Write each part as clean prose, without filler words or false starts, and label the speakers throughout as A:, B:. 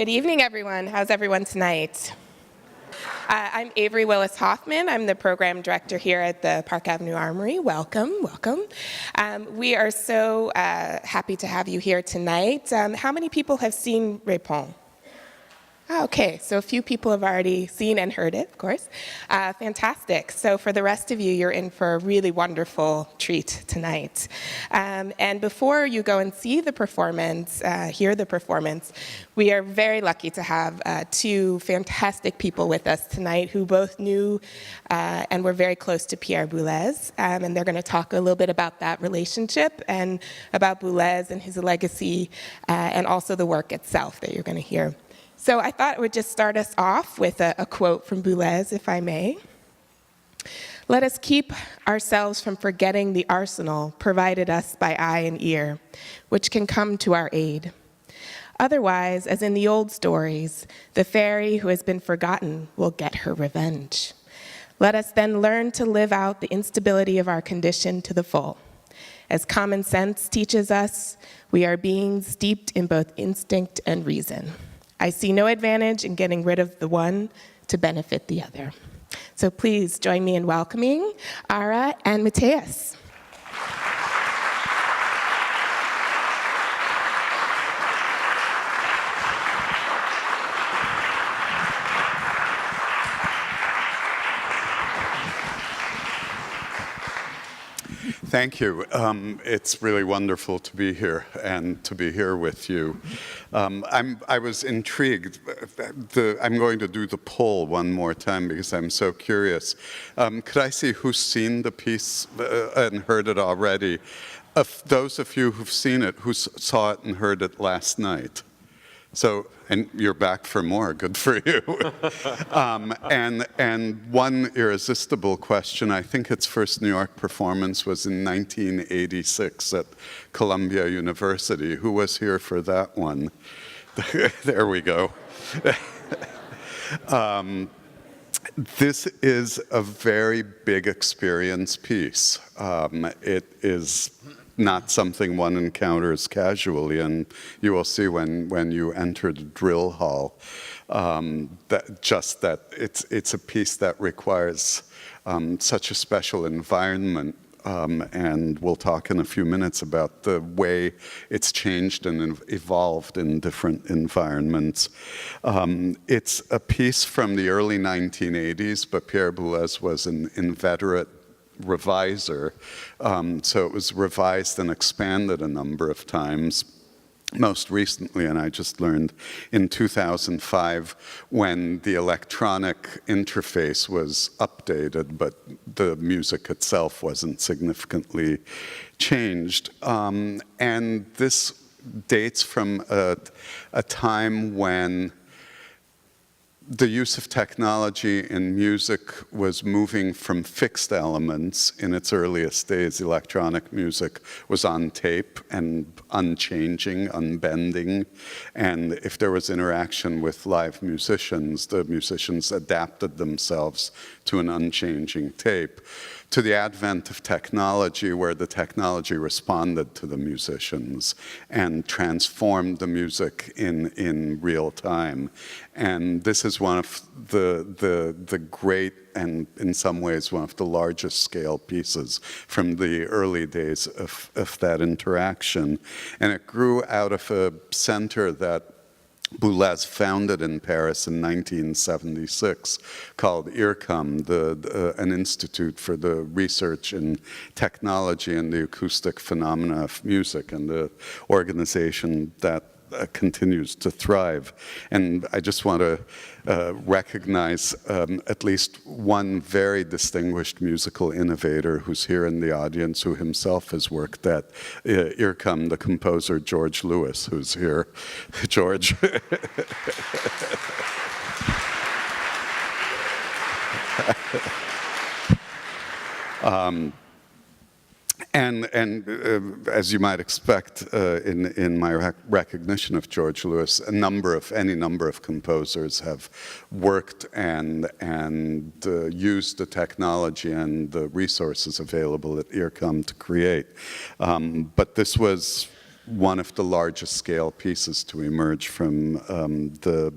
A: Good evening, everyone. How's everyone tonight? I'm Avery Willis-Hoffman. I'm the program director here at the Park Avenue Armory. Welcome, welcome. We are so happy to have you here tonight. How many people have seen Répons? Okay, so a few people have already seen and heard it, of course. Fantastic. So for the rest of you, you're in for a really wonderful treat tonight. And before you go and see the performance, hear the performance, we are very lucky to have two fantastic people with us tonight who both knew and were very close to Pierre Boulez. And they're going to talk a little bit about that relationship and about Boulez and his legacy and also the work itself that you're going to hear. So I thought it would just start us off with a quote from Boulez, if I may. "Let us keep ourselves from forgetting the arsenal provided us by eye and ear, which can come to our aid. Otherwise, as in the old stories, the fairy who has been forgotten will get her revenge. Let us then learn to live out the instability of our condition to the full. As common sense teaches us, we are beings steeped in both instinct and reason. I see no advantage in getting rid of the one to benefit the other." So please join me in welcoming Ara and Matthias.
B: Thank you. It's really wonderful to be here and to be here with you. I was intrigued. I'm going to do the poll one more time because I'm so curious. Could I see who's seen the piece and heard it already? Of those of you who've seen it, who saw it and heard it last night? So, and you're back for more, good for you. And one irresistible question, I think its first New York performance was in 1986 at Columbia University. Who was here for that one? There we go. This is a very big experience piece. It is not something one encounters casually, and you will see when you enter the drill hall that it's a piece that requires such a special environment, and we'll talk in a few minutes about the way it's changed and evolved in different environments. It's a piece from the early 1980s, but Pierre Boulez was an inveterate reviser, so it was revised and expanded a number of times. Most recently, and I just learned in 2005, when the electronic interface was updated, but the music itself wasn't significantly changed. And this dates from a time when the use of technology in music was moving from fixed elements. In its earliest days, electronic music was on tape and unchanging, unbending. And if there was interaction with live musicians, the musicians adapted themselves to an unchanging tape. To the advent of technology, where the technology responded to the musicians and transformed the music in real time. And this is one of the great, and in some ways one of the largest scale pieces from the early days of that interaction. And it grew out of a center that Boulez founded in Paris in 1976 called IRCAM, an institute for the research in technology and the acoustic phenomena of music, and the organization that continues to thrive. And I just want to recognize at least one very distinguished musical innovator who's here in the audience, who himself has worked at IRCAM, the composer George Lewis, who's here. George. And as you might expect, in my recognition of George Lewis, any number of composers have worked and used the technology and the resources available at IRCAM to create. But this was one of the largest scale pieces to emerge from the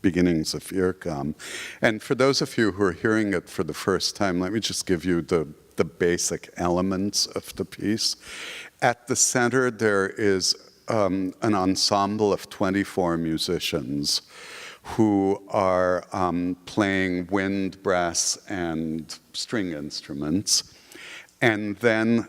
B: beginnings of IRCAM. And for those of you who are hearing it for the first time, let me just give you the basic elements of the piece. At the center, there is an ensemble of 24 musicians who are playing wind, brass, and string instruments. And then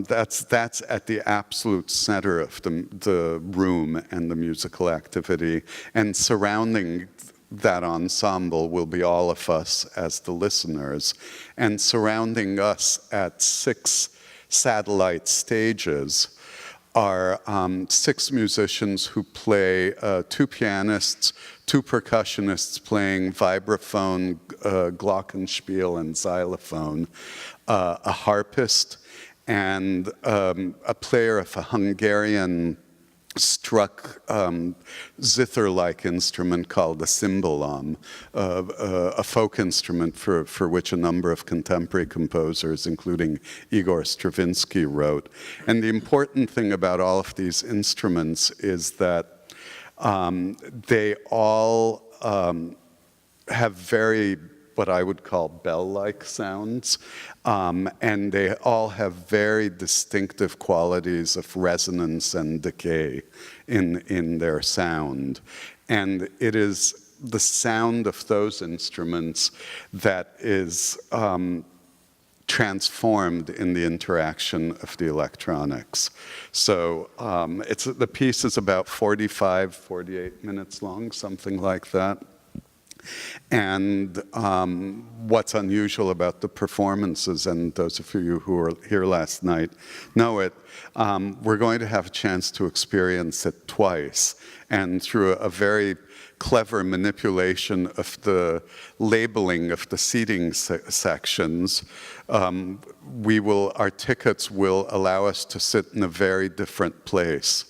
B: that's at the absolute center of the room and the musical activity. And surrounding that ensemble will be all of us as the listeners. And surrounding us at 6 satellite stages are 6 musicians who play, 2 pianists, 2 percussionists playing vibraphone, glockenspiel, and xylophone, a harpist, and a player of a Hungarian struck zither-like instrument called the cymbalom, a folk instrument for which a number of contemporary composers, including Igor Stravinsky, wrote. And the important thing about all of these instruments is that they all have very, what I would call bell-like sounds, and they all have very distinctive qualities of resonance and decay in their sound. And it is the sound of those instruments that is transformed in the interaction of the electronics. So the piece is about 48 minutes long, something like that. And what's unusual about the performances, and those of you who were here last night know it, we're going to have a chance to experience it twice. And through a very clever manipulation of the labeling of the seating sections, our tickets will allow us to sit in a very different place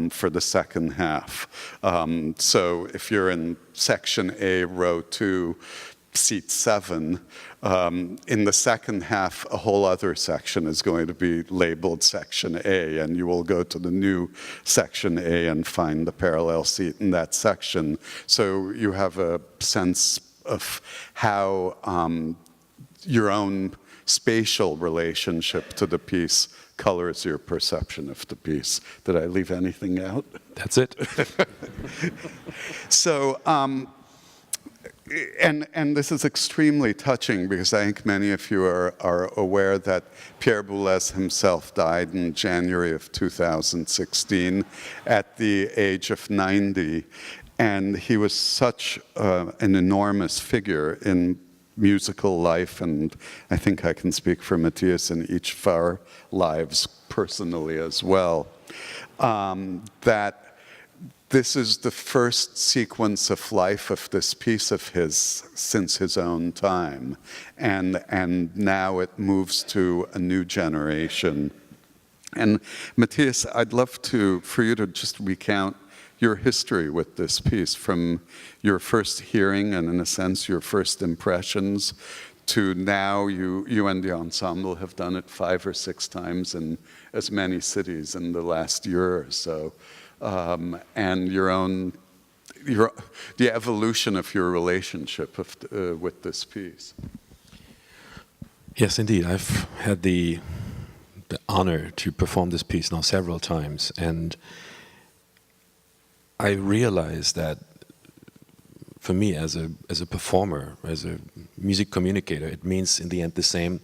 B: for the second half. So if you're in section A, row 2, seat 7, in the second half, a whole other section is going to be labeled section A, and you will go to the new section A and find the parallel seat in that section. So you have a sense of how your own spatial relationship to the piece colors your perception of the piece. Did I leave anything out?
C: That's it.
B: So, and this is extremely touching because I think many of you are aware that Pierre Boulez himself died in January of 2016 at the age of 90. And he was such an enormous figure in musical life, and I think I can speak for Matthias in each of our lives personally as well, that this is the first sequence of life of this piece of his since his own time, and now it moves to a new generation. And Matthias, I'd love for you to just recount your history with this piece, from your first hearing and, in a sense, your first impressions, to now you and the ensemble have done it 5 or 6 times in as many cities in the last year or so, and the evolution of your relationship with this piece.
C: Yes, indeed. I've had the honor to perform this piece now several times, and I realized that for me as a performer, as a music communicator, it means in the end the same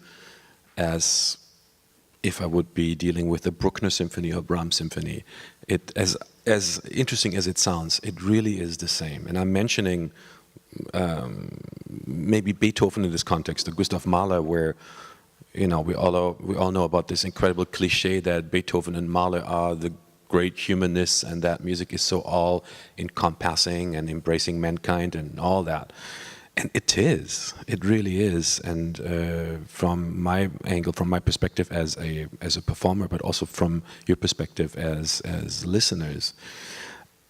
C: as if I would be dealing with a Bruckner symphony or Brahms symphony. As interesting as it sounds, it really is the same. And I'm mentioning maybe Beethoven in this context, or Gustav Mahler, where we all know about this incredible cliche that Beethoven and Mahler are the great humanists, and that music is so all-encompassing and embracing mankind and all that. And it really is. And from my angle, from my perspective as a performer, but also from your perspective as listeners.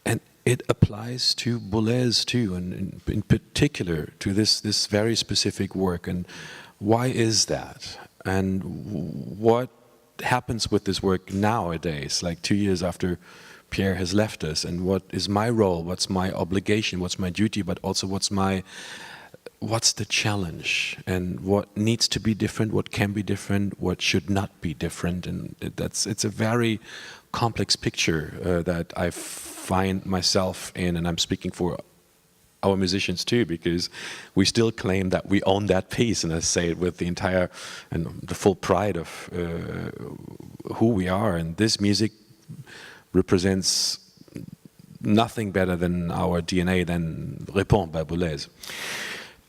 C: And it applies to Boulez too, and in particular to this very specific work. And why is that? And what happens with this work nowadays, like 2 years after Pierre has left us, and what is my role, what's my obligation, what's my duty, but also what's the challenge, and what needs to be different, what can be different, what should not be different. And it's a very complex picture that I find myself in, and I'm speaking for our musicians too, because we still claim that we own that piece, and I say it with the entire and the full pride of who we are. And this music represents nothing better than our DNA, than Répons by Boulez.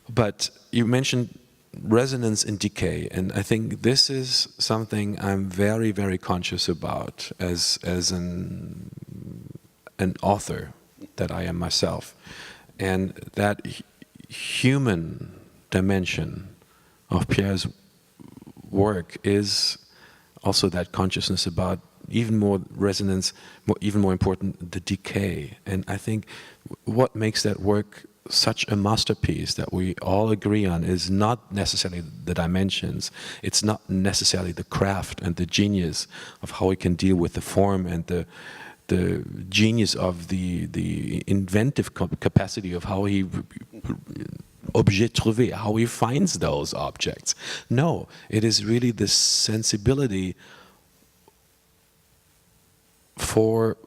C: But you mentioned resonance and decay, and I think this is something I'm very, very conscious about as an author that I am myself. And that human dimension of Pierre's work is also that consciousness about even more resonance, even more important, the decay. And I think what makes that work such a masterpiece that we all agree on is not necessarily the dimensions, it's not necessarily the craft and the genius of how we can deal with the form and the genius of the inventive capacity of how he objet trouvé, how he finds those objects. No, it is really the sensibility for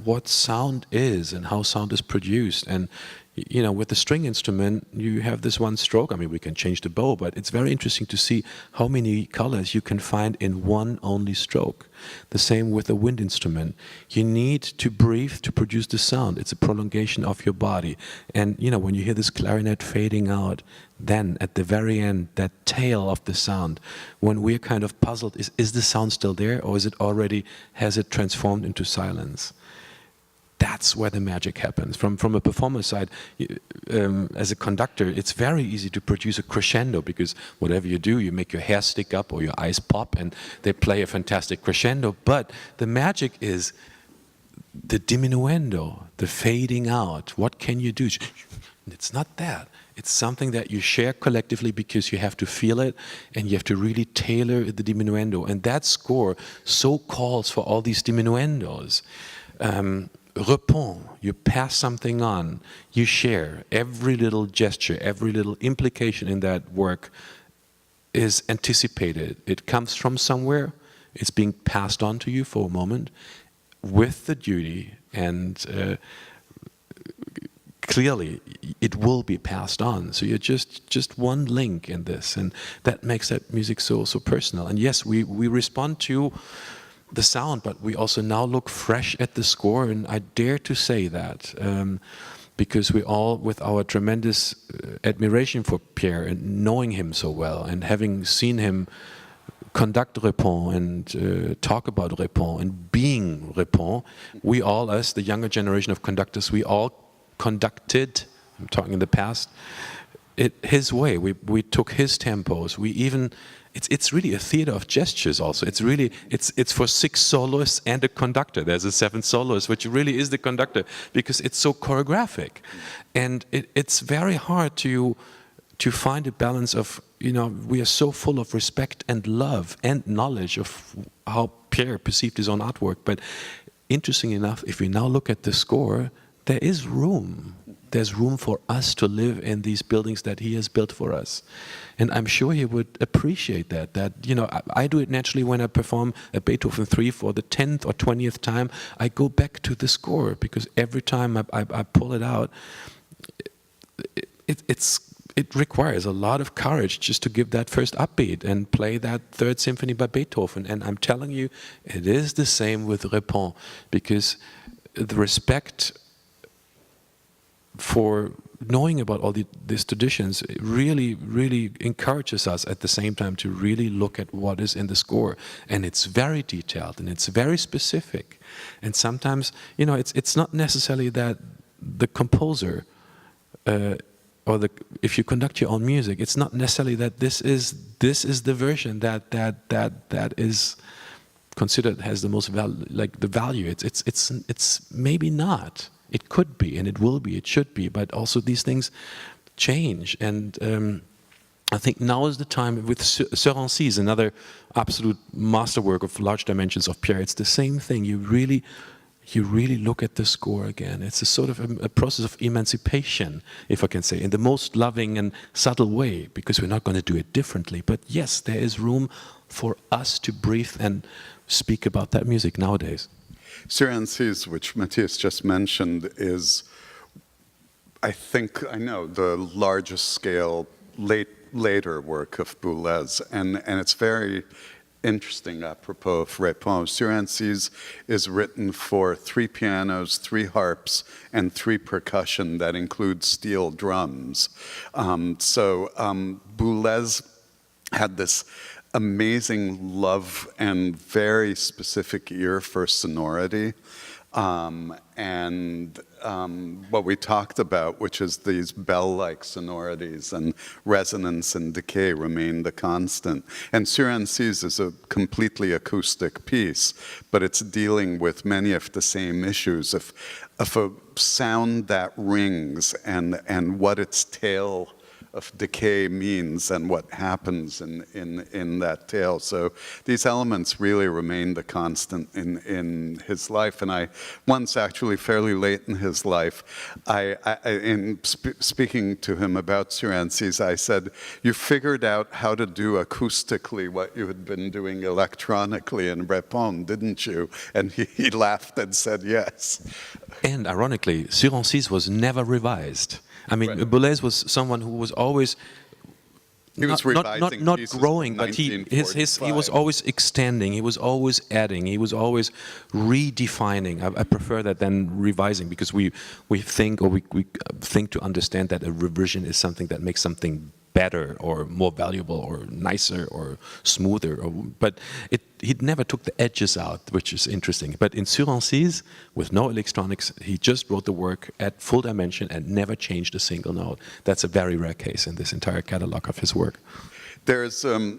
C: what sound is and how sound is produced. And you know, with the string instrument, you have this one stroke. I mean, we can change the bow, but it's very interesting to see how many colors you can find in one only stroke. The same with a wind instrument. You need to breathe to produce the sound. It's a prolongation of your body. And you know, when you hear this clarinet fading out, then at the very end, that tail of the sound, when we're kind of puzzled, is the sound still there, or is it already, has it transformed into silence? That's where the magic happens. From a performer side, as a conductor, it's very easy to produce a crescendo, because whatever you do, you make your hair stick up or your eyes pop, and they play a fantastic crescendo. But the magic is the diminuendo, the fading out. What can you do? It's not that. It's something that you share collectively, because you have to feel it and you have to really tailor the diminuendo. And that score so calls for all these diminuendos. Répons, you pass something on, you share. Every little gesture, every little implication in that work is anticipated. It comes from somewhere, it's being passed on to you for a moment with the duty, and clearly it will be passed on. So you're just one link in this, and that makes that music so personal. And yes, we respond to the sound, but we also now look fresh at the score, and I dare to say that because we all, with our tremendous admiration for Pierre and knowing him so well and having seen him conduct Répons and talk about Répons and being Répons, we all, as the younger generation of conductors, we all conducted, I'm talking in the past, it his way. We took his tempos. We even, it's really a theater of gestures also. It's really, it's for 6 soloists and a conductor. There's a 7th soloist, which really is the conductor, because it's so choreographic. And it's very hard to find a balance of, you know, we are so full of respect and love and knowledge of how Pierre perceived his own artwork. But interesting enough, if we now look at the score, there is room. There's room for us to live in these buildings that he has built for us. And I'm sure he would appreciate that, you know, I do it naturally when I perform a Beethoven 3 for the 10th or 20th time. I go back to the score, because every time I pull it out, it requires a lot of courage just to give that first upbeat and play that 3rd symphony by Beethoven. And I'm telling you, it is the same with Répons, because the respect for knowing about all these traditions really, really encourages us at the same time to really look at what is in the score. And it's very detailed and it's very specific. And sometimes, you know, it's not necessarily that the composer if you conduct your own music, it's not necessarily that this is the version that is considered has the most value. It's maybe not. It could be, and it will be, it should be, but also these things change. And I think now is the time with Serencies, another absolute masterwork of large dimensions of Pierre. It's the same thing. You really look at the score again. It's a sort of a process of emancipation, if I can say, in the most loving and subtle way, because we're not going to do it differently. But yes, there is room for us to breathe and speak about that music nowadays.
B: Serencies, which Matthias just mentioned, is, I know, the largest scale later work of Boulez, and it's very interesting apropos of Répons. Serencies is written for 3 pianos, 3 harps, and 3 percussion that includes steel drums. Boulez had this amazing love and very specific ear for sonority. What we talked about, which is these bell-like sonorities and resonance and decay, remain the constant. And Serencies is a completely acoustic piece, but it's dealing with many of the same issues of a sound that rings and what its tail of decay means and what happens in that tale. So these elements really remain the constant in his life. And I once, actually fairly late in his life, in speaking to him about Serencies, I said, "You figured out how to do acoustically what you had been doing electronically in Répons, didn't you?" And he laughed and said yes.
C: And ironically, Serencies was never revised. I mean, right. Boulez was someone who was always not growing, but he was always extending, he was always adding, he was always redefining. I prefer that than revising, because we think to understand that a revision is something that makes something better or more valuable or nicer or smoother, but he never took the edges out, which is interesting. But in Serencies, with no electronics, he just wrote the work at full dimension and never changed a single note. That's a very rare case in this entire catalog of his work.
B: There's a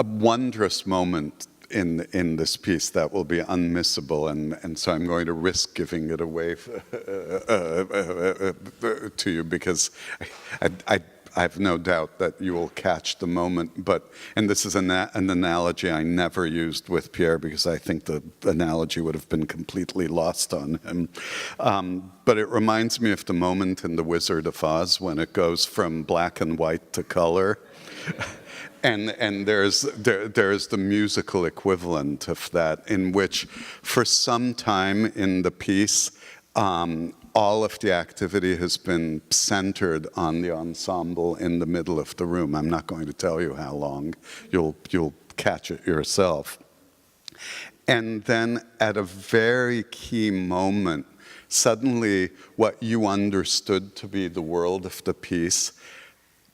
B: wondrous moment in this piece that will be unmissable, and so I'm going to risk giving it away to you, because I have no doubt that you will catch the moment. And this is an analogy I never used with Pierre, because I think the analogy would have been completely lost on him. But it reminds me of the moment in The Wizard of Oz when it goes from black and white to color. And there's the musical equivalent of that, in which for some time in the piece, all of the activity has been centered on the ensemble in the middle of the room. I'm not going to tell you how long. You'll catch it yourself. And then at a very key moment, suddenly what you understood to be the world of the piece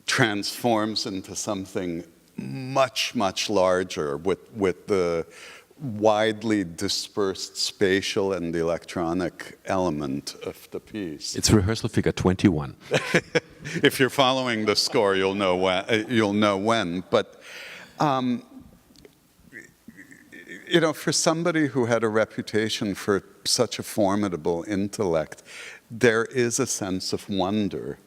B: transforms into something much, much larger, with the widely dispersed spatial and the electronic element of the piece.
C: It's rehearsal figure 21.
B: If you're following the score, you'll know when. But you know, for somebody who had a reputation for such a formidable intellect, there is a sense of wonder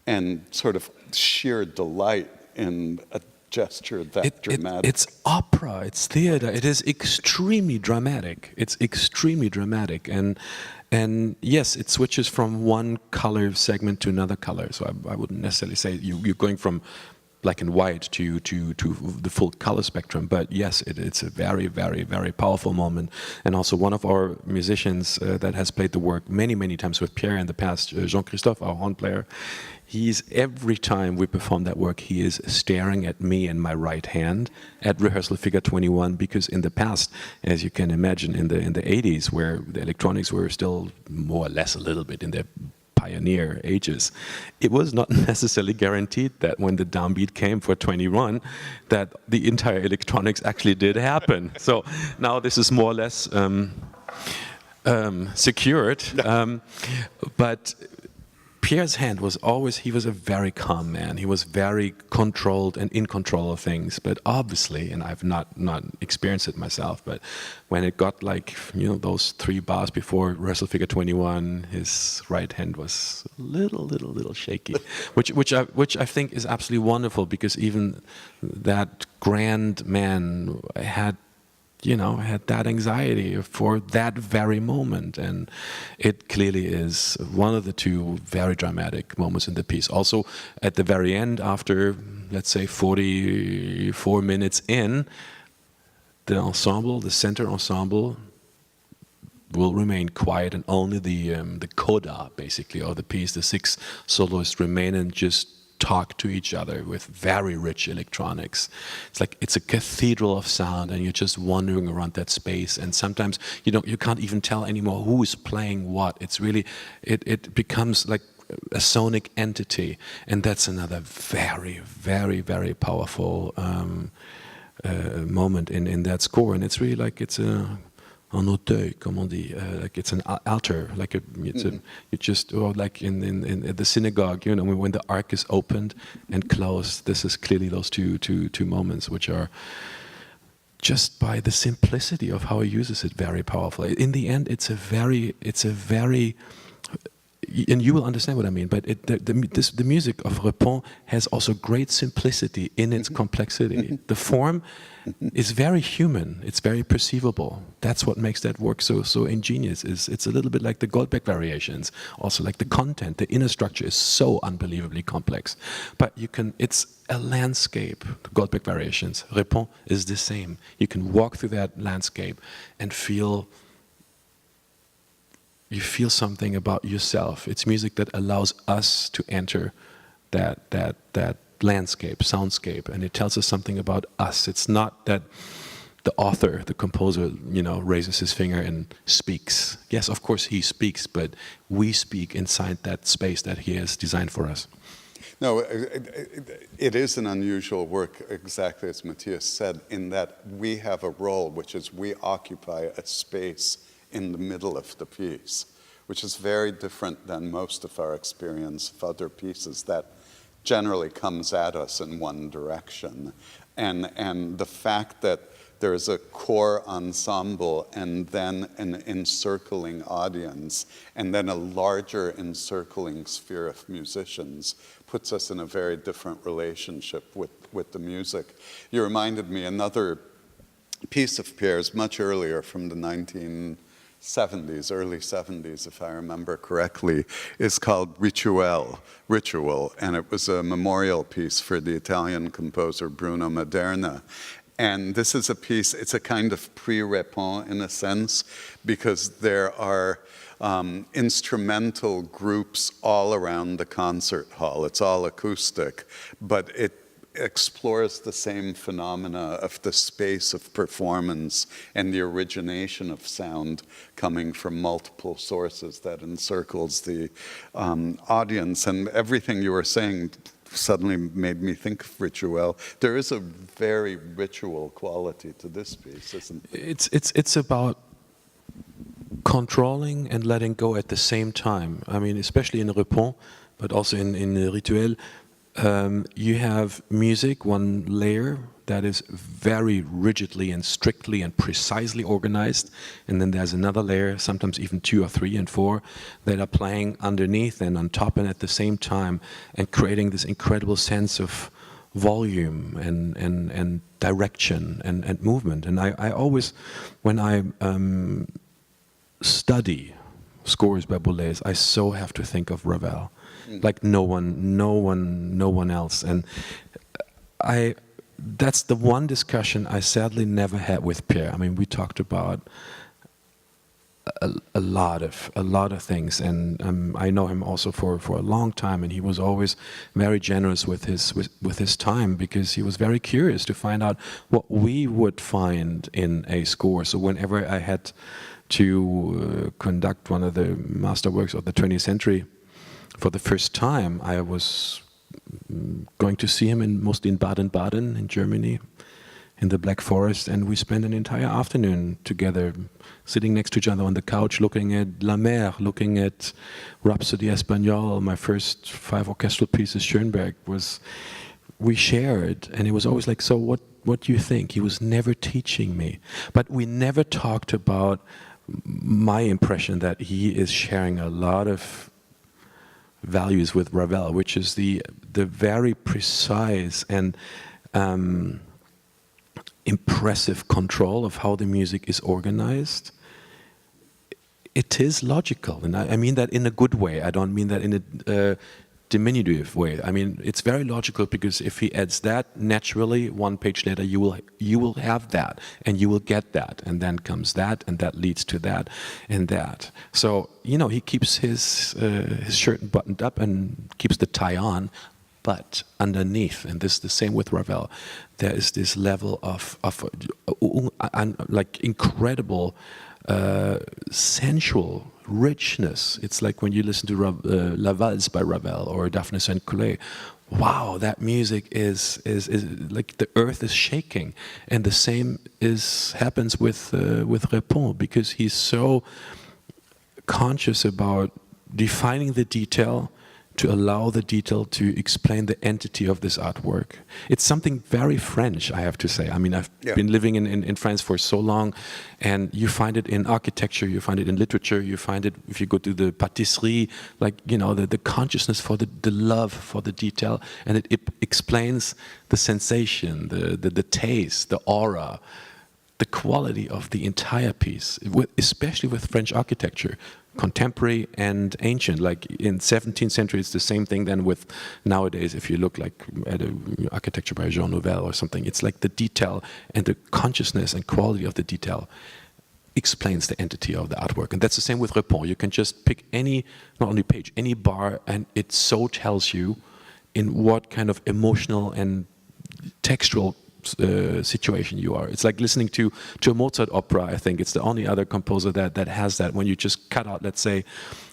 B: and sort of sheer delight in a gesture that dramatic.
C: It's opera, it's theater, it is extremely dramatic. It's extremely dramatic. And yes, it switches from one color segment to another color. So I wouldn't necessarily say you're going from black and white to the full color spectrum. But yes, it's a very, very, very powerful moment. And also one of our musicians that has played the work many, many times with Pierre in the past, Jean-Christophe, our horn player, every time we perform that work, he is staring at me and my right hand at rehearsal figure 21, because in the past, as you can imagine, in the 80s, where the electronics were still more or less a little bit in their pioneer ages, it was not necessarily guaranteed that when the downbeat came for 21, that the entire electronics actually did happen. So now this is more or less secured, but Pierre's hand was always, he was a very calm man. He was very controlled and in control of things. But obviously, and I've not experienced it myself, but when it got like, those 3 bars before rehearsal figure 21, his right hand was a little shaky, which I think is absolutely wonderful, because even that grand man had that anxiety for that very moment. And it clearly is one of the 2 very dramatic moments in the piece. Also, at the very end, after, let's say, 44 minutes in, the ensemble, the center ensemble, will remain quiet, and only the coda, basically, of the piece, the 6 soloists remain and just talk to each other with very rich electronics. It's like it's a cathedral of sound, and you're just wandering around that space, and sometimes you can't even tell anymore who is playing what. It's really, it becomes like a sonic entity, and that's another very, very, very powerful moment in that score. And it's really like it's un auteuil, comme on dit, like it's an altar, like like in the synagogue, when the ark is opened and closed. This is clearly those two moments, which are just by the simplicity of how he uses it, very powerful. In the end, it's a very, and you will understand what I mean, but the music of Répons has also great simplicity in its complexity. The form is very human, it's very perceivable. That's what makes that work so ingenious. It's a little bit like the Goldberg variations, also like the content, the inner structure is so unbelievably complex. But it's a landscape, the Goldberg variations. Répons is the same. You can walk through that landscape and you feel something about yourself. It's music that allows us to enter that landscape, soundscape, and it tells us something about us. It's not that the author, the composer, raises his finger and speaks. Yes, of course he speaks, but we speak inside that space that he has designed for us.
B: No, it is an unusual work, exactly as Matthias said, in that we have a role, which is we occupy a space in the middle of the piece, which is very different than most of our experience of other pieces that generally comes at us in one direction. And the fact that there's a core ensemble and then an encircling audience and then a larger encircling sphere of musicians puts us in a very different relationship with the music. You reminded me another piece of Pierre's much earlier, from the 1970s, early 70s, if I remember correctly, is called Ritual, and it was a memorial piece for the Italian composer Bruno Maderna. And this is a piece, it's a kind of pre-Répons in a sense, because there are instrumental groups all around the concert hall. It's all acoustic, but it explores the same phenomena of the space of performance and the origination of sound coming from multiple sources that encircles the audience. And everything you were saying suddenly made me think of Ritual. There is a very ritual quality to this piece, isn't it?
C: It's about controlling and letting go at the same time. I mean, especially in Répons, but also in Rituel, you have music, one layer that is very rigidly and strictly and precisely organized, and then there's another layer, sometimes even 2 or 3 and 4, that are playing underneath and on top and at the same time, and creating this incredible sense of volume and direction and movement. And I always, when I study scores by Boulez, I so have to think of Ravel. Like no one else. And that's the one discussion I sadly never had with Pierre. I mean, we talked about a lot of things, and I know him also for a long time, and he was always very generous with his time, because he was very curious to find out what we would find in a score. So whenever I had to conduct one of the masterworks of the 20th century, for the first time, I was going to see him mostly in Baden-Baden in Germany, in the Black Forest, and we spent an entire afternoon together, sitting next to each other on the couch, looking at La Mer, looking at Rhapsody Espagnole. My first 5 orchestral pieces, Schoenberg, we shared, and it was always like, so what do you think? He was never teaching me, but we never talked about my impression that he is sharing a lot of values with Ravel, which is the very precise and impressive control of how the music is organized. It is logical, and I mean that in a good way. I don't mean that in a diminutive way. I mean, it's very logical, because if he adds that, naturally, 1 page later, you will have that, and you will get that, and then comes that, and that leads to that, and that. So, he keeps his shirt buttoned up and keeps the tie on, but underneath, and this is the same with Ravel, there is this level of like incredible sensual richness. It's like when you listen to La Valse by Ravel or Daphne St. Coulée. Wow, that music is like the earth is shaking, and the same happens with Répons, because he's so conscious about defining the detail to allow the detail to explain the entity of this artwork. It's something very French, I have to say. I mean, I've been living in France for so long, and you find it in architecture, you find it in literature, you find it if you go to the pâtisserie, like, the consciousness for the love for the detail, and it explains the sensation, the taste, the aura, the quality of the entire piece, especially with French architecture. Contemporary and ancient, like in 17th century, it's the same thing than with nowadays. If you look like at architecture by Jean Nouvel or something, it's like the detail and the consciousness and quality of the detail explains the entity of the artwork. And that's the same with Répons. You can just pick any, not only page, any bar, and it so tells you in what kind of emotional and textual situation you are. It's like listening to a Mozart opera. I think it's the only other composer that has that. When you just cut out, let's say,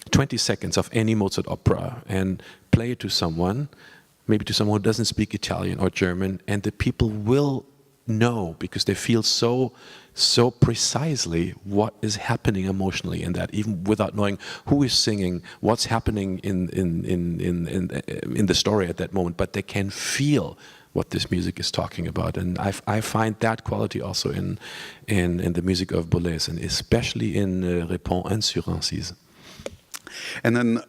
C: 20 seconds of any Mozart opera and play it to someone, maybe to someone who doesn't speak Italian or German, and the people will know, because they feel so precisely what is happening emotionally in that, even without knowing who is singing, what's happening in the story at that moment, but they can feel what this music is talking about. And I find that quality also in the music of Boulez, and especially in Répons and Sur Ancise.
B: And then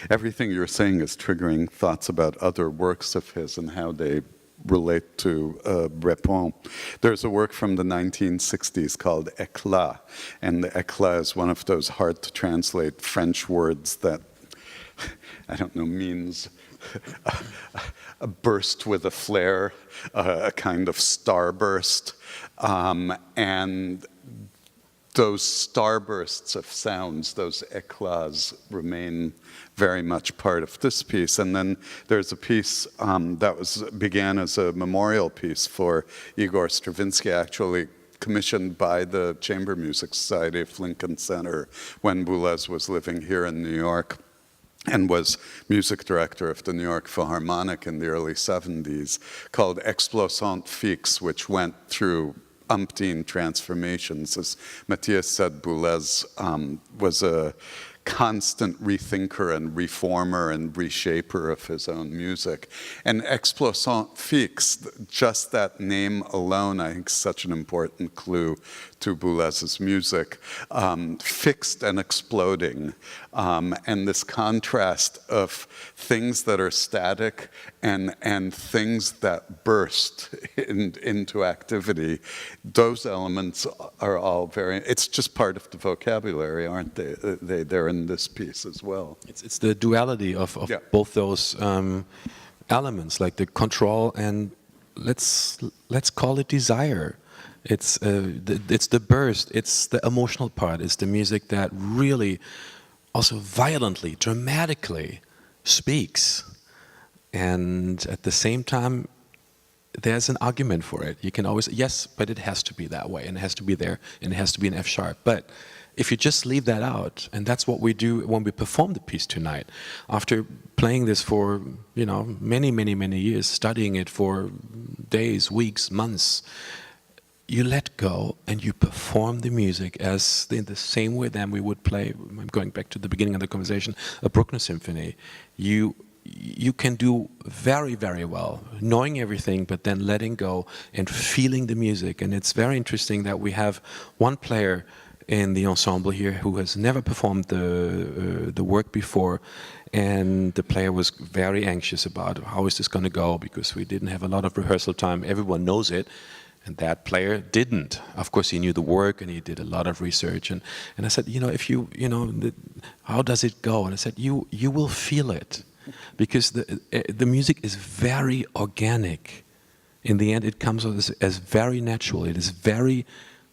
B: everything you're saying is triggering thoughts about other works of his and how they relate to Répons. There's a work from the 1960s called éclat, and the éclat is one of those hard to translate French words that, I don't know, means a burst with a flare, a kind of starburst, and those starbursts of sounds, those éclats, remain very much part of this piece. And then there's a piece that began as a memorial piece for Igor Stravinsky, actually commissioned by the Chamber Music Society of Lincoln Center when Boulez was living here in New York, and was music director of the New York Philharmonic in the early 70s, called Explosant Fixe, which went through umpteen transformations. As Matthias said, Boulez was a constant rethinker and reformer and reshaper of his own music. And Explosant Fixe, just that name alone, I think is such an important clue to Boulez's music. Fixed and exploding. And this contrast of things that are static and things that burst into activity, those elements are all very, it's just part of the vocabulary, aren't they? They're in this piece as well.
C: It's the duality of both those elements, like the control and let's call it desire. It's the burst, it's the emotional part, it's the music that really also violently, dramatically speaks. And at the same time, there's an argument for it. You can always, yes, but it has to be that way, and it has to be there, and it has to be in F sharp. But if you just leave that out, and that's what we do when we perform the piece tonight, after playing this for many, many, many years, studying it for days, weeks, months, you let go and you perform the music as in the same way that we would play, I'm going back to the beginning of the conversation, a Bruckner symphony. You can do very, very well, knowing everything, but then letting go and feeling the music. And it's very interesting that we have one player in the ensemble here who has never performed the work before, and the player was very anxious about how is this going to go, because we didn't have a lot of rehearsal time. Everyone knows it. And that player didn't. Of course, he knew the work and he did a lot of research. And I said, if how does it go? And I said, you will feel it, because the music is very organic. In the end, it comes as very natural. It is very,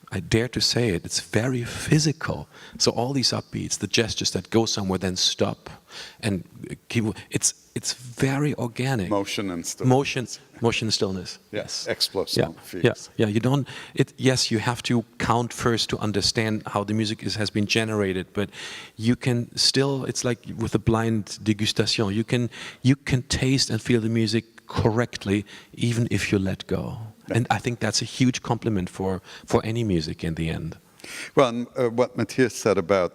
C: I dare to say it, it's very physical. So all these upbeats, the gestures that go somewhere, then stop, and it's very organic.
B: Motion and stillness.
C: Motion and stillness.
B: Yes. Explosive.
C: Yeah. You don't. Yes, you have to count first to understand how the music has been generated, but you can still. It's like with a blind degustation. You can taste and feel the music correctly, even if you let go. And I think that's a huge compliment for any music in the end.
B: Well, and, what Matthias said about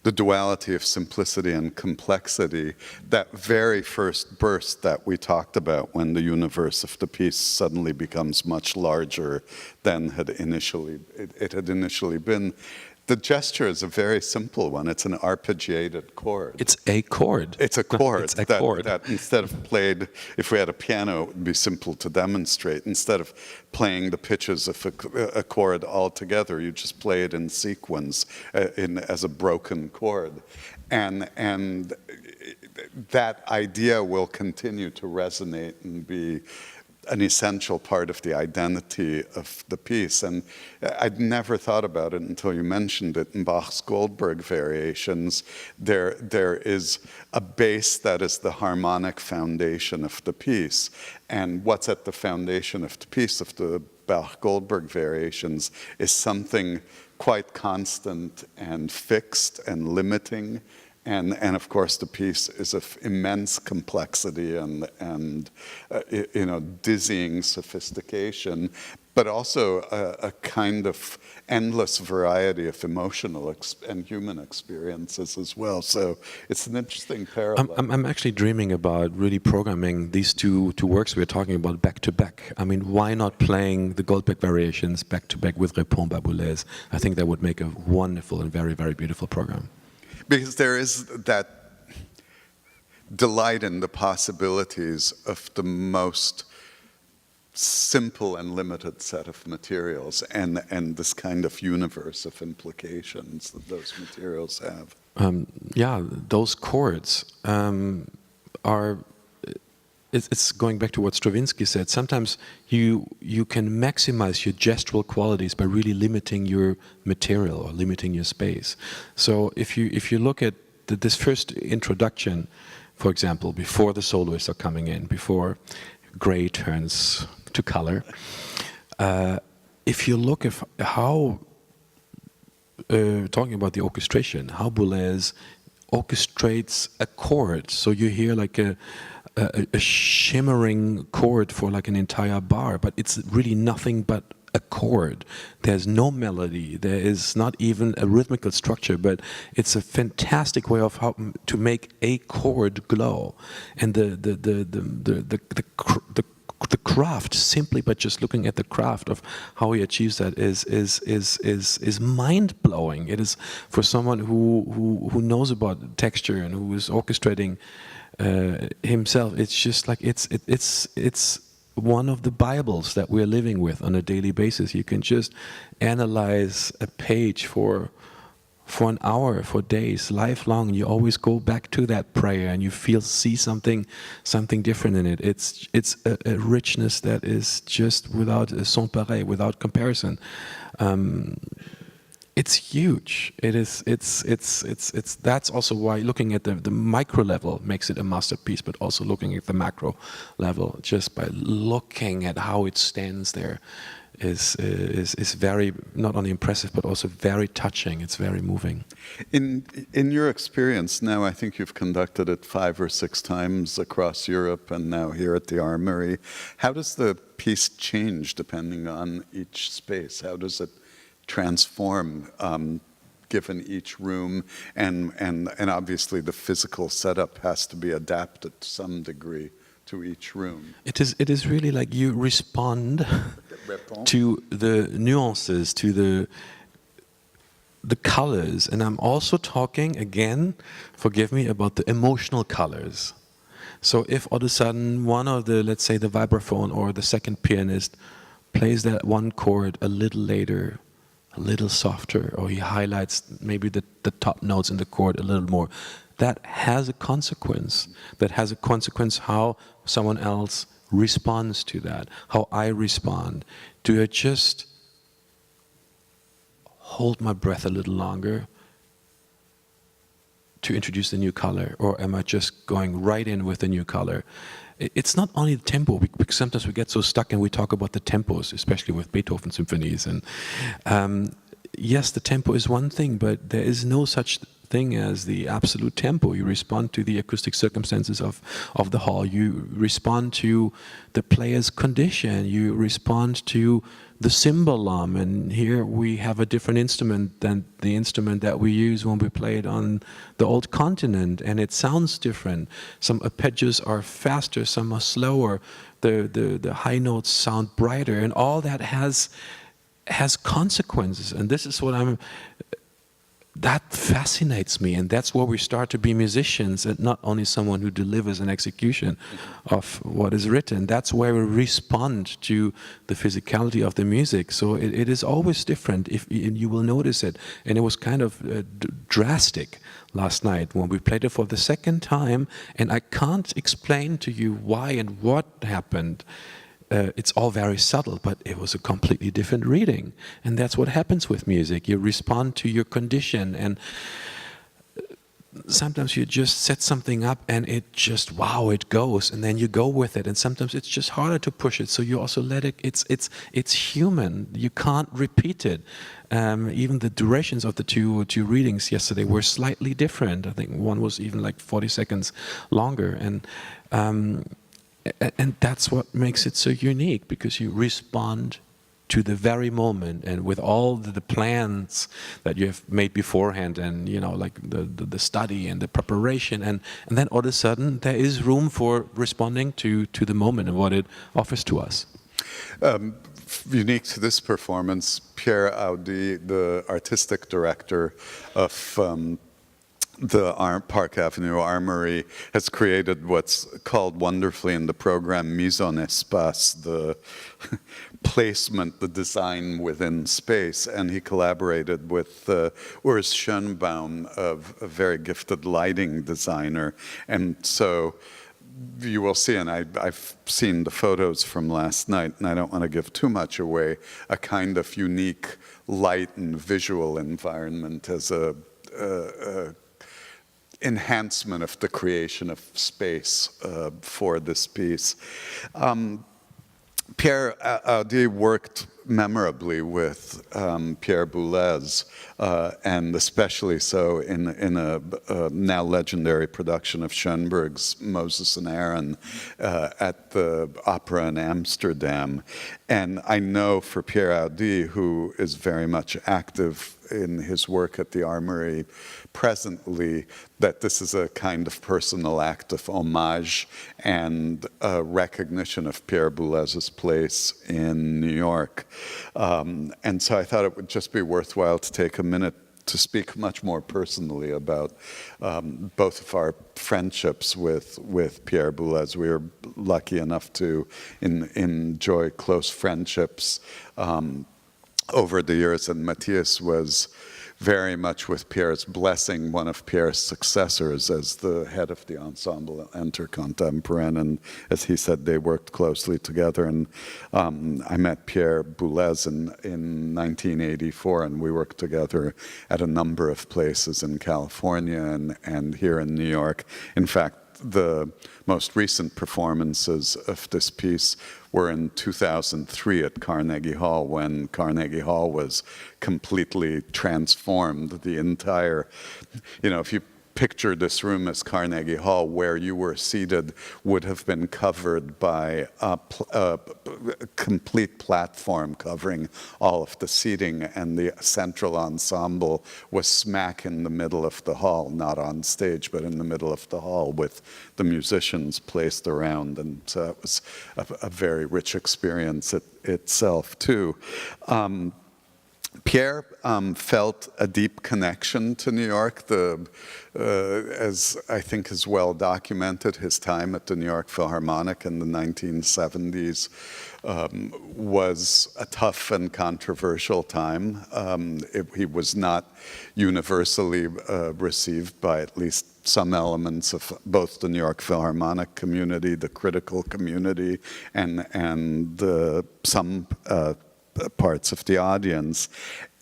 B: the duality of simplicity and complexity, that very first burst that we talked about when the universe of the piece suddenly becomes much larger than it had initially been. The gesture is a very simple one. It's an arpeggiated chord.
C: It's a chord.
B: It's a chord.
C: It's a chord.
B: That instead of played, if we had a piano, it would be simple to demonstrate. Instead of playing the pitches of a chord all together, you just play it in sequence, as a broken chord. And that idea will continue to resonate and be an essential part of the identity of the piece. And I'd never thought about it until you mentioned it. In Bach's Goldberg variations, there is a bass that is the harmonic foundation of the piece. And what's at the foundation of the piece of the Bach-Goldberg variations is something quite constant and fixed and limiting. And of course, the piece is of immense complexity and dizzying sophistication, but also a kind of endless variety of emotional and human experiences as well. So it's an interesting parallel.
C: I'm actually dreaming about really programming these two works we're talking about back to back. I mean, why not playing the Goldberg variations back to back with Répons by Boulez? I think that would make a wonderful and very, very beautiful program.
B: Because there is that delight in the possibilities of the most simple and limited set of materials, and this kind of universe of implications that those materials have.
C: Those chords are. It's going back to what Stravinsky said. Sometimes you can maximize your gestural qualities by really limiting your material or limiting your space. So if you look at this first introduction, for example, before the soloists are coming in, before gray turns to color, if you look at how talking about the orchestration, how Boulez orchestrates a chord, so you hear like a shimmering chord for like an entire bar, but it's really nothing but a chord. There's no melody. There is not even a rhythmical structure, but it's a fantastic way of how to make a chord glow. And the craft, simply by just looking at the craft of how he achieves that, is mind blowing. It is for someone who knows about texture and who is orchestrating himself. It's just like it's one of the Bibles that we're living with on a daily basis. You can just analyze a page for an hour, for days, lifelong. You always go back to that prayer, and you see something different in it. It's a richness that is just without sans pareil, without comparison. It's huge. It's that's also why looking at the micro level makes it a masterpiece, but also looking at the macro level, just by looking at how it stands there, is very, not only impressive, but also very touching. It's very moving.
B: In your experience now, I think you've conducted it 5 or 6 times across Europe and now here at the Armory. How does the piece change depending on each space? How does it transform given each room? And obviously the physical setup has to be adapted to some degree to each room.
C: It is really like you respond to the nuances, to the colors, and I'm also talking again, forgive me, about the emotional colors. So if all of a sudden one of the, let's say the vibraphone or the second pianist plays that one chord a little later, a little softer, or he highlights maybe the top notes in the chord a little more, that has a consequence. That has a consequence how someone else responds to that, how I respond. Do I just hold my breath a little longer to introduce the new color, or am I just going right in with the new color? It's not only the tempo, because sometimes we get so stuck and we talk about the tempos, especially with Beethoven symphonies. And yes, the tempo is one thing, but there is no such thing as the absolute tempo. You respond to the acoustic circumstances of the hall. You respond to the player's condition. You respond to the cymbalum. And here we have a different instrument than the instrument that we use when we play it on the old continent, and it sounds different. Some arpeggios are faster, some are slower. The high notes sound brighter, and all that has consequences. And this is what that fascinates me, and that's where we start to be musicians and not only someone who delivers an execution of what is written. That's where we respond to the physicality of the music. So it is always different, and you will notice it. And it was kind of drastic last night when we played it for the second time, and I can't explain to you why and what happened. It's all very subtle, but it was a completely different reading. And that's what happens with music. You respond to your condition, and sometimes you just set something up and it just, wow, it goes, and then you go with it. And sometimes it's just harder to push it, so you also let it, it's human. You can't repeat it. Even the durations of the two readings yesterday were slightly different. I think one was even like 40 seconds longer. And that's what makes it so unique, because you respond to the very moment, and with all the plans that you have made beforehand, and like the study and the preparation, and then all of a sudden there is room for responding to the moment and what it offers to us.
B: Unique to this performance, Pierre Boulez, the artistic director of the Park Avenue Armory, has created what's called wonderfly in the program mise en espace, the placement, the design within space. And he collaborated with Urs Schönbaum, a very gifted lighting designer. And so you will see, and I've seen the photos from last night, and I don't want to give too much away, a kind of unique light and visual environment as a enhancement of the creation of space for this piece. Pierre Boulez worked memorably with Pierre Boulez, and especially so in a now legendary production of Schoenberg's Moses and Aaron at the Opera in Amsterdam. And I know for Pierre Boulez, who is very much active in his work at the Armory presently, that this is a kind of personal act of homage and recognition of Pierre Boulez's place in New York. And so I thought it would just be worthwhile to take a minute to speak much more personally about both of our friendships with Pierre Boulez. We were lucky enough to enjoy close friendships over the years, and Matthias was very much with Pierre's blessing, one of Pierre's successors as the head of the ensemble Intercontemporain, and as he said, they worked closely together. And I met Pierre Boulez in 1984, and we worked together at a number of places in California and here in New York. In fact, the most recent performances of this piece were in 2003 at Carnegie Hall, when Carnegie Hall was completely transformed. The entire, if you picture this room as Carnegie Hall, where you were seated would have been covered by a complete platform covering all of the seating, and the central ensemble was smack in the middle of the hall, not on stage, but in the middle of the hall with the musicians placed around. And so it was a very rich experience itself, too. Pierre felt a deep connection to New York. As I think is well documented, his time at the New York Philharmonic in the 1970s was a tough and controversial time. He was not universally received by at least some elements of both the New York Philharmonic community, the critical community, and some parts of the audience.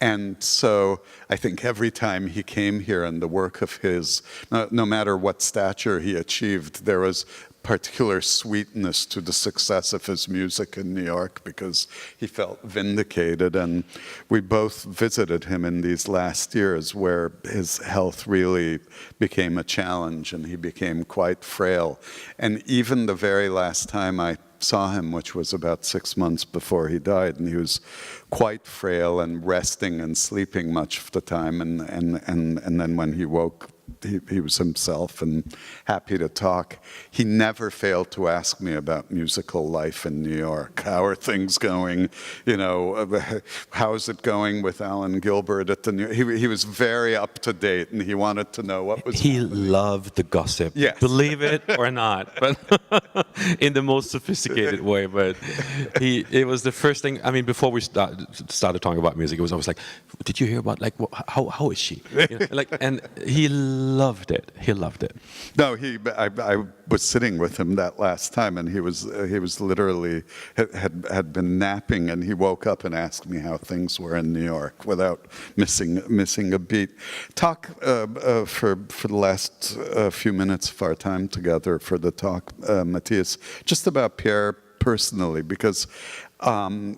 B: And so I think every time he came here, and the work of his, no matter what stature he achieved, there was particular sweetness to the success of his music in New York, because he felt vindicated. And we both visited him in these last years where his health really became a challenge and he became quite frail. And even the very last time I saw him, which was about 6 months before he died, and he was quite frail and resting and sleeping much of the time, and then when he woke, he was himself and happy to talk. He never failed to ask me about musical life in New York. How are things going? How is it going with Alan Gilbert at the New York? He was very up to date, and he wanted to know what was happening.
C: Loved the gossip.
B: Yes.
C: Believe it or not, but in the most sophisticated way. But it was the first thing. I mean, before we started talking about music, it was always like, "Did you hear about how is she?" And he loved it. He loved it.
B: No, I was sitting with him that last time, and he was literally had been napping, and he woke up and asked me how things were in New York without missing a beat. Talk for the last few minutes of our time together for the talk, Matthias, just about Pierre personally, because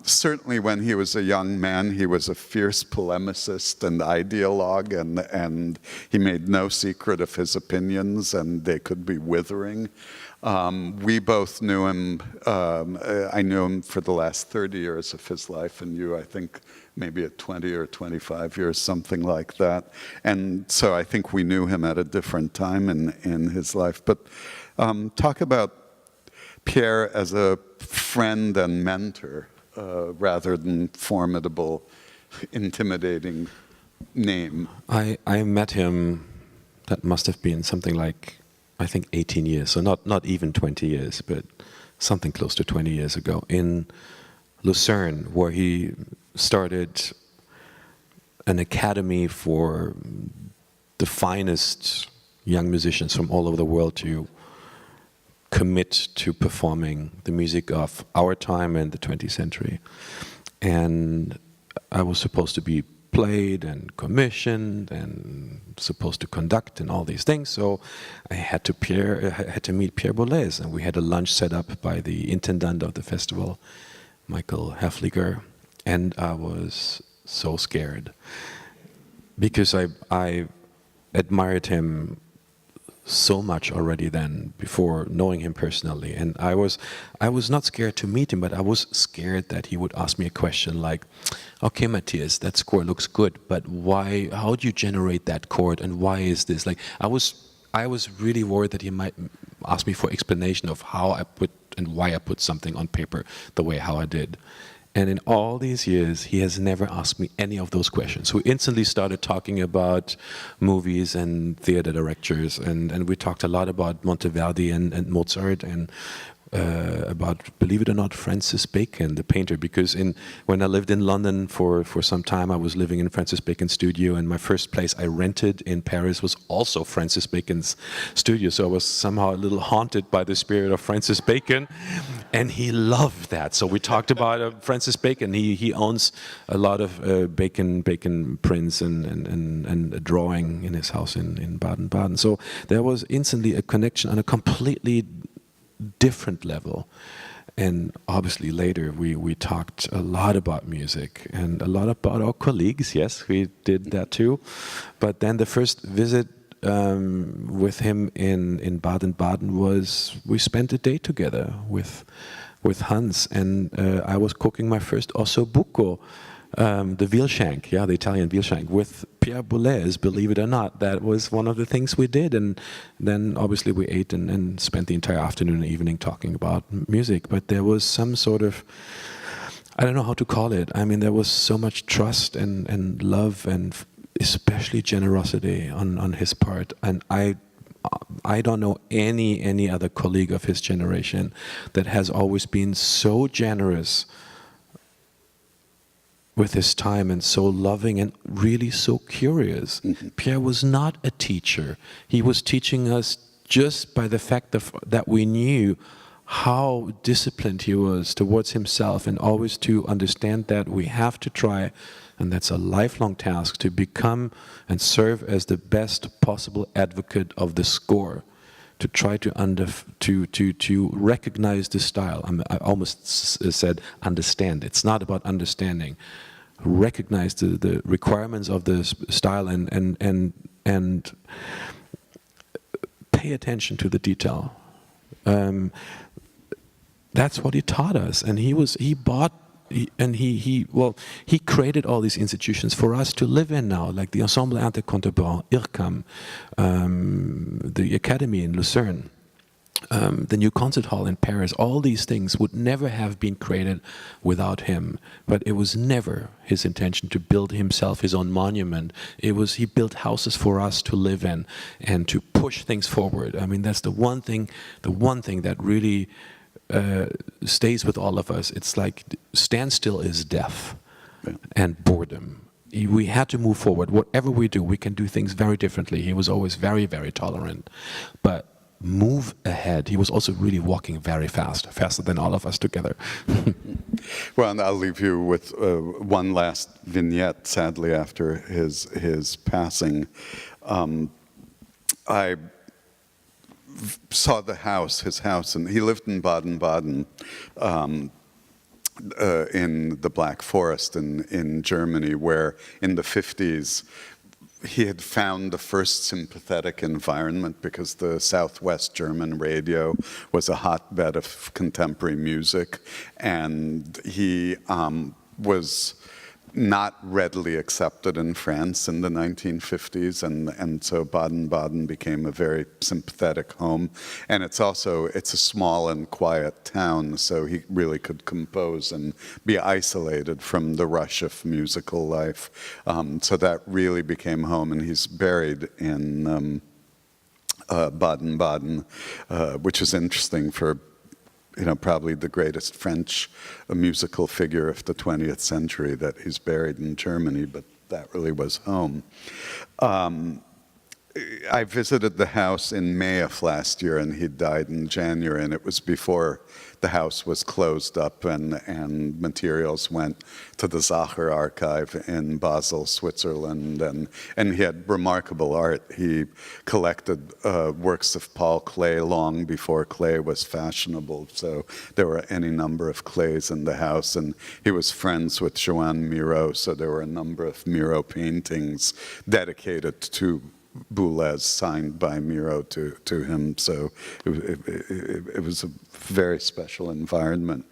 B: certainly when he was a young man, he was a fierce polemicist and ideologue, and he made no secret of his opinions, and they could be withering. We both knew him. I knew him for the last 30 years of his life, and you, I think, maybe at 20 or 25 years, something like that. And so I think we knew him at a different time in his life. But talk about Pierre as a friend and mentor, rather than formidable, intimidating name.
C: I met him, that must have been something like, I think 18 years, so not even 20 years, but something close to 20 years ago in Lucerne, where he started an academy for the finest young musicians from all over the world to commit to performing the music of our time and the 20th century. And I was supposed to be played and commissioned and supposed to conduct and all these things. So I had to meet Pierre Boulez, and we had a lunch set up by the intendant of the festival, Michael Heffliger, and I was so scared because I admired him so much already then, before knowing him personally. And I was not scared to meet him, but I was scared that he would ask me a question like, "Okay, Matthias, that score looks good, but why? How do you generate that chord, and why is this?" Like, I was really worried that he might ask me for explanation of how I put and why I put something on paper the way how I did. And in all these years, he has never asked me any of those questions. We instantly started talking about movies and theater directors, and we talked a lot about Monteverdi and Mozart, and about, believe it or not, Francis Bacon, the painter, because when I lived in London for some time, I was living in Francis Bacon's studio, and my first place I rented in Paris was also Francis Bacon's studio, so I was somehow a little haunted by the spirit of Francis Bacon. And he loved that. So we talked about Francis Bacon. He owns a lot of Bacon prints and a drawing in his house in Baden-Baden. So there was instantly a connection on a completely different level. And obviously later we talked a lot about music and a lot about our colleagues. Yes, we did that too. But then the first visit with him in Baden-Baden was, we spent a day together with Hans, and I was cooking my first osso buco, the veal shank, the Italian veal shank, with Pierre Boulez, believe it or not. That was one of the things we did, and then obviously we ate and spent the entire afternoon and evening talking about music. But there was some sort of, I don't know how to call it, I mean, there was so much trust and love and especially generosity on his part, and I don't know any other colleague of his generation that has always been so generous with his time and so loving and really so curious. Mm-hmm. Pierre was not a teacher. He was teaching us just by the fact that we knew how disciplined he was towards himself, and always to understand that we have to try, and that's a lifelong task, to become and serve as the best possible advocate of the score, to try to recognize the style. I almost said understand. It's not about understanding. Recognize the requirements of the style and pay attention to the detail. That's what he taught us, and he created all these institutions for us to live in now, like the Ensemble Intercontemporain, IRCAM, the Academy in Lucerne, the new concert hall in Paris. All these things would never have been created without him. But it was never his intention to build himself his own monument. He built houses for us to live in and to push things forward. I mean, that's the one thing that really stays with all of us. It's like standstill is death and boredom. We had to move forward. Whatever we do, we can do things very differently. He was always very, very tolerant. But move ahead. He was also really walking very fast, faster than all of us together.
B: Well, and I'll leave you with one last vignette, sadly, after his passing. I saw his house, and he lived in Baden-Baden, in the Black Forest in Germany, where in the 50s he had found the first sympathetic environment, because the Southwest German radio was a hotbed of contemporary music, and he was not readily accepted in France in the 1950s, and so Baden-Baden became a very sympathetic home. And it's a small and quiet town, so he really could compose and be isolated from the rush of musical life. So that really became home, and he's buried in Baden-Baden, which is interesting for probably the greatest French musical figure of the 20th century, that he's buried in Germany, but that really was home. I visited the house in May of last year, and he died in January, and it was before the house was closed up and materials went to the Sacher archive in Basel, Switzerland, and he had remarkable art. He collected works of Paul Klee long before clay was fashionable, so there were any number of clays in the house, and he was friends with Joan Miro, so there were a number of Miro paintings dedicated to Boulez, signed by Miro to him, so it was a very special environment.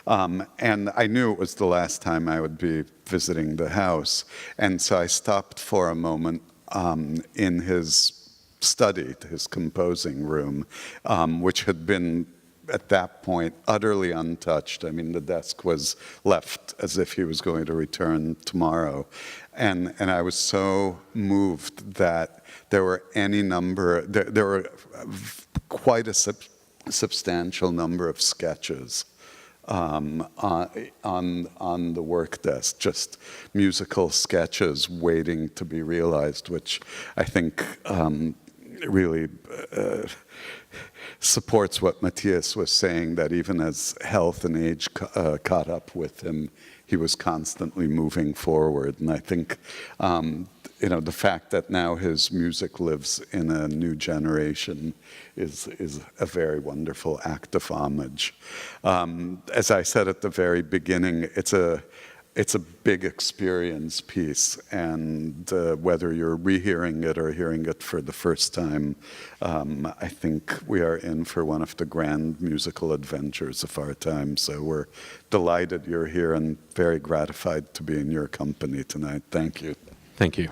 B: And I knew it was the last time I would be visiting the house, and so I stopped for a moment in his study, his composing room, which had been at that point utterly untouched. I mean, the desk was left as if he was going to return tomorrow. And I was so moved that there were there were quite a substantial number of sketches on the work desk, just musical sketches waiting to be realized, which I think really supports what Matthias was saying, that even as health and age caught up with him, he was constantly moving forward. And I think, the fact that now his music lives in a new generation is a very wonderful act of homage. As I said at the very beginning, it's a big experience piece, and whether you're rehearing it or hearing it for the first time, I think we are in for one of the grand musical adventures of our time. So we're delighted you're here and very gratified to be in your company tonight. Thank you.
C: Thank you.